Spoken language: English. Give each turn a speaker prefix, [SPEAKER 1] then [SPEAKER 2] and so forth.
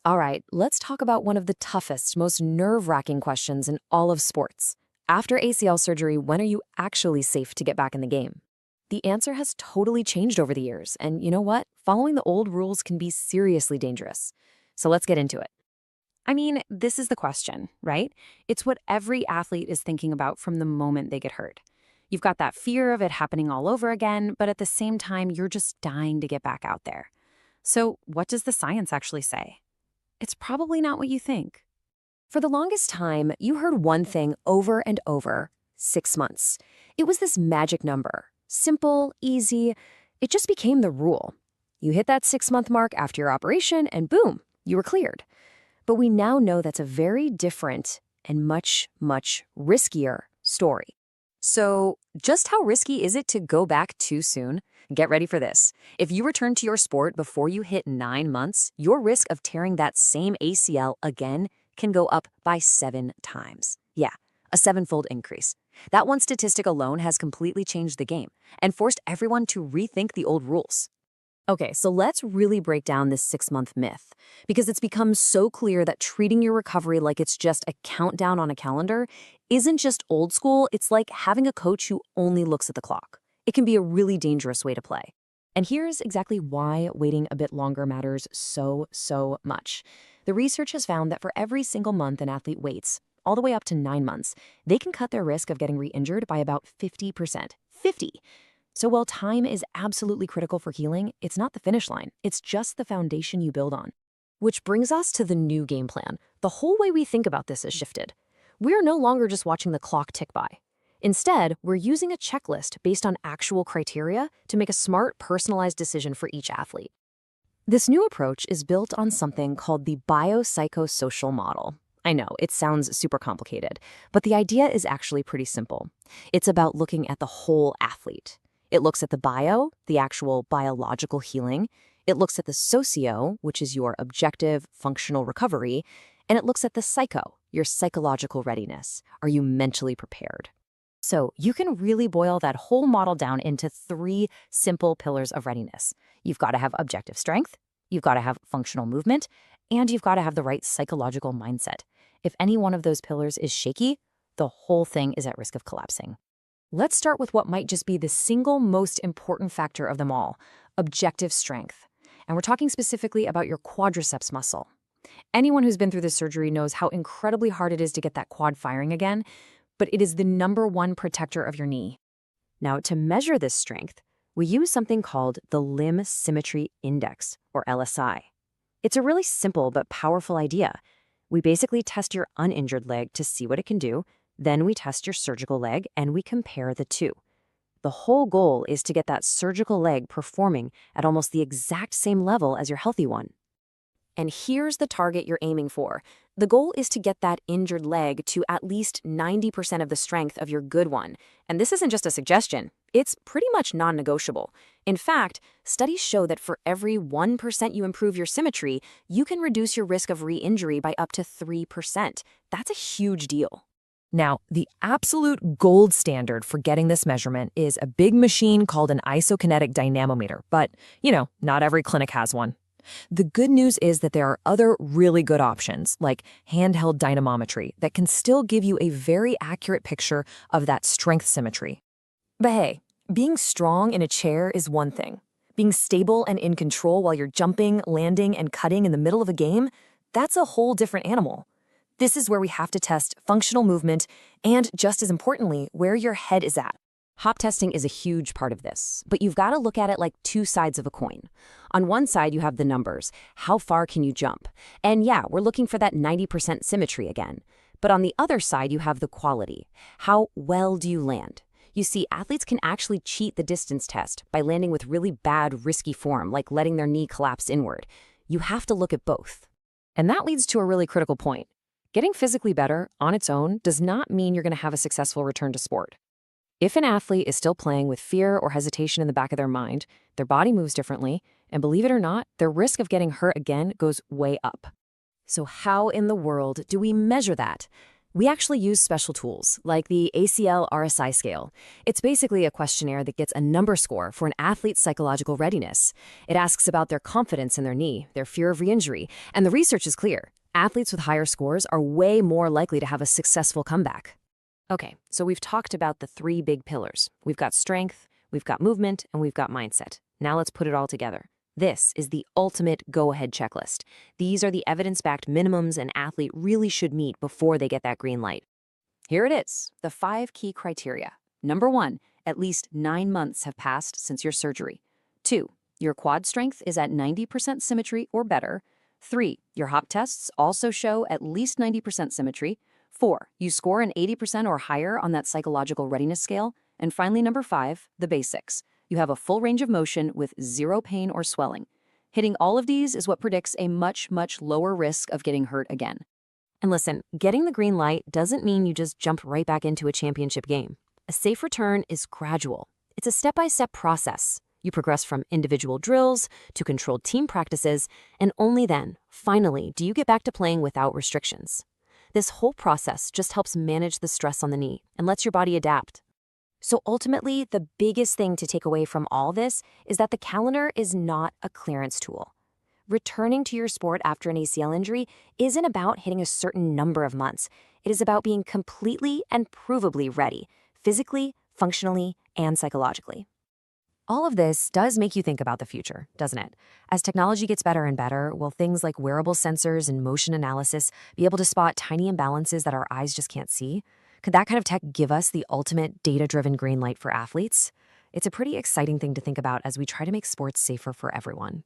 [SPEAKER 1] All right, let's talk about one of the toughest, most nerve-wracking questions in all of sports. After ACL surgery, when are you actually safe to get back in the game? The answer has totally changed over the years, and you know what? Following the old rules can be seriously dangerous. So let's get into it.
[SPEAKER 2] I mean, this is the question, right? It's what every athlete is thinking about from the moment they get hurt. You've got that fear of it happening all over again, but at the same time, you're just dying to get back out there. So, what does the science actually say? It's probably not what you think.
[SPEAKER 1] For the longest time, you heard one thing over and over: 6 months. It was this magic number. Simple, easy. It just became the rule. You hit that 6-month mark after your operation, and boom, you were cleared. But we now know that's a very different and much, much riskier story. So, just how risky is it to go back too soon? Get ready for this. If you return to your sport before you hit 9 months, your risk of tearing that same ACL again can go up by 7 times. Yeah, a sevenfold increase. That one statistic alone has completely changed the game and forced everyone to rethink the old rules. Okay, so let's really break down this 6-month myth, because it's become so clear that treating your recovery like it's just a countdown on a calendar isn't just old school, it's like having a coach who only looks at the clock. It can be a really dangerous way to play. And here's exactly why waiting a bit longer matters so much. The research has found that for every single month an athlete waits, all the way up to 9 months, they can cut their risk of getting re-injured by about 50%. 50! So while time is absolutely critical for healing, it's not the finish line. It's just the foundation you build on. Which brings us to the new game plan. The whole way we think about this has shifted. We're no longer just watching the clock tick by. Instead, we're using a checklist based on actual criteria to make a smart, personalized decision for each athlete. This new approach is built on something called the biopsychosocial model. I know, it sounds super complicated, but the idea is actually pretty simple. It's about looking at the whole athlete. It looks at the bio, the actual biological healing. It looks at the socio, which is your objective functional recovery. And it looks at the psycho, your psychological readiness. Are you mentally prepared? So you can really boil that whole model down into 3 simple pillars of readiness. You've got to have objective strength, you've got to have functional movement, and you've got to have the right psychological mindset. If any one of those pillars is shaky, the whole thing is at risk of collapsing. Let's start with what might just be the single most important factor of them all: objective strength. And we're talking specifically about your quadriceps muscle. Anyone who's been through this surgery knows how incredibly hard it is to get that quad firing again, but it is the #1 protector of your knee. Now, to measure this strength, we use something called the Limb Symmetry Index, or LSI. It's a really simple but powerful idea. We basically test your uninjured leg to see what it can do. Then we test your surgical leg and we compare the two. The whole goal is to get that surgical leg performing at almost the exact same level as your healthy one. And here's the target you're aiming for. The goal is to get that injured leg to at least 90% of the strength of your good one. And this isn't just a suggestion. It's pretty much non-negotiable. In fact, studies show that for every 1% you improve your symmetry, you can reduce your risk of re-injury by up to 3%. That's a huge deal. Now, the absolute gold standard for getting this measurement is a big machine called an isokinetic dynamometer, but, not every clinic has one. The good news is that there are other really good options, like handheld dynamometry, that can still give you a very accurate picture of that strength symmetry. But hey, being strong in a chair is one thing. Being stable and in control while you're jumping, landing, and cutting in the middle of a game, that's a whole different animal. This is where we have to test functional movement and, just as importantly, where your head is at. Hop testing is a huge part of this, but you've got to look at it like 2 sides of a coin. On one side, you have the numbers. How far can you jump? And yeah, we're looking for that 90% symmetry again. But on the other side, you have the quality. How well do you land? You see, athletes can actually cheat the distance test by landing with really bad, risky form, like letting their knee collapse inward. You have to look at both. And that leads to a really critical point. Getting physically better on its own does not mean you're going to have a successful return to sport. If an athlete is still playing with fear or hesitation in the back of their mind, their body moves differently, and believe it or not, their risk of getting hurt again goes way up. So how in the world do we measure that? We actually use special tools, like the ACL RSI scale. It's basically a questionnaire that gets a number score for an athlete's psychological readiness. It asks about their confidence in their knee, their fear of reinjury, and the research is clear. Athletes with higher scores are way more likely to have a successful comeback. Okay, so we've talked about the three big pillars. We've got strength, we've got movement, and we've got mindset. Now let's put it all together. This is the ultimate go-ahead checklist. These are the evidence-backed minimums an athlete really should meet before they get that green light. Here it is, the 5 key criteria. Number 1, at least 9 months have passed since your surgery. 2, your quad strength is at 90% symmetry or better. 3, your hop tests also show at least 90% symmetry. 4, you score an 80% or higher on that psychological readiness scale. And finally, number 5, the basics. You have a full range of motion with 0 pain or swelling. Hitting all of these is what predicts a much, much lower risk of getting hurt again. And listen, getting the green light doesn't mean you just jump right back into a championship game. A safe return is gradual. It's a step-by-step process. You progress from individual drills to controlled team practices, and only then, finally, do you get back to playing without restrictions. This whole process just helps manage the stress on the knee and lets your body adapt. So ultimately, the biggest thing to take away from all this is that the calendar is not a clearance tool. Returning to your sport after an ACL injury isn't about hitting a certain number of months. It is about being completely and provably ready, physically, functionally, and psychologically. All of this does make you think about the future, doesn't it? As technology gets better and better, will things like wearable sensors and motion analysis be able to spot tiny imbalances that our eyes just can't see? Could that kind of tech give us the ultimate data-driven green light for athletes? It's a pretty exciting thing to think about as we try to make sports safer for everyone.